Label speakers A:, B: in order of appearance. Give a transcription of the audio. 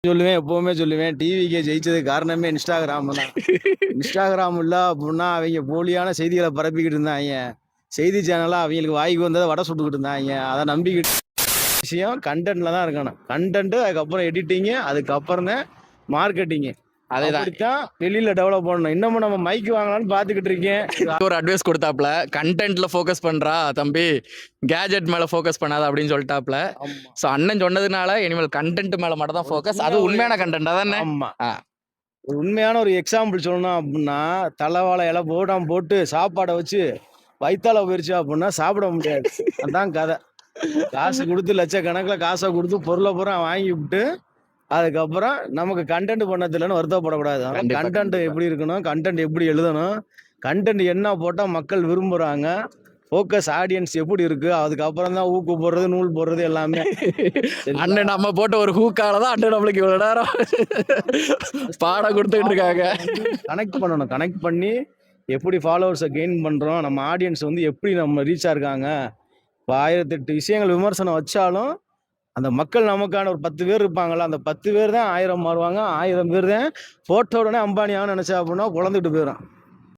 A: சொல்லுவேன், எப்பவுமே சொல்லுவேன். டிவிக்கே ஜெயிச்சதுக்கு காரணமே இன்ஸ்டாகிராம் தான். இன்ஸ்டாகிராம் இல்ல அப்புட்ன்னா, அவைங்க போலியான செய்திகள பரப்பிக்கிட்டு இருந்தாய்ங்க. செய்தி சேனலா அவைங்களுக்கு வாய்க்கு வந்தத வடை சுட்டுக்கிட்டு இருந்தாய்ங்க. அத நம்பிக்கிட்டு விஷயம் கன்டென்ட்ல தான் இருக்கணும். கன்டென்ட் அதுக்கப்புறம் எடிட்டிங்கு, அதுக்கப்புறம் தான் மார்க்கெட்டிங்கு.
B: அதேதான்.
A: அப்படித்தான் வெளியில டெவலப் பண்ணணும். இன்னமும் நம்ம மைக் வாங்கலாம்னு பார்த்துக்கிட்டு இருக்கேன்.
B: ஒரு அட்வைஸ் கொடுத்தாப்ல, கண்டென்ட்ல ஃபோக்கஸ் பண்றா தம்பி, கேஜெட் மேல ஃபோக்கஸ் பண்ணாத அப்படின்னு சொல்லிட்டாப்ல.
A: ஆமா.
B: ஸோ அண்ணன் சொன்னதுனால இனிமேல் கண்டென்ட் மேல மட்டும் தான் ஃபோக்கஸ். அது உண்மையான கண்டென்ட் அதானே?
A: ஆமா.
B: ஆ.
A: ஒரு உண்மையான ஒரு எக்ஸாம்பிள் சொல்லணும் அப்படின்னா, தலவாழை இலை போடாம போட்டு சாப்பாட வச்சு வயித்தால போயிருச்சு அப்படின்னா சாப்பிட முடியாது. அதான் கதை. காசு குடுத்து லட்சக்கணக்குல காச குடுத்து பொருள பூரா வாங்கிப்புட்டு, அதுக்கப்புறம் நமக்கு கன்டென்ட் பண்ண தெரியலன்னு வருத்தப்படக்கூடாது.
B: கண்டிப்பா,
A: கன்டென்ட்
B: கண்டிப்பா.
A: எப்படி இருக்கணும்? கன்டென்ட் எப்படி எழுதணும்? கன்டென்ட் என்ன போட்டா மக்கள் விரும்புறாங்க? ஃபோக்கஸ் ஆடியன்ஸ் எப்படி இருக்கு? அதுக்கப்புறம் தான் ஊக்கு போடுறது, நூல் போடுறது எல்லாமே.
B: அண்ணன் நம்ம போட்ட ஒரு ஹூக்கால தான் அண்ணன் நம்மளுக்கு இவ்வளவு நேரம் பாடம் கொடுத்துட்டு இருக்காங்க.
A: கனெக்ட் பண்ணணும். கனெக்ட் பண்ணி எப்படி ஃபாலோவர்ஸ கெயின் பண்றோம்? நம்ம ஆடியன்ஸ் வந்து எப்படி நம்ம ரீச்சா இருக்காங்க? இப்ப 1008 விஷயங்கள் விமர்சனம் வச்சாலும், அந்த மக்கள் நமக்கான ஒரு 10 பேர் இருப்பாங்கல்ல, அந்த 10 பேர் தான் 1000 மாறுவாங்க. 1000 பேர் தான் போட்ட உடனே அம்பானி ஆகணும்னு நினைச்சா அப்படின்னா பொளந்துட்டு போயிரும்.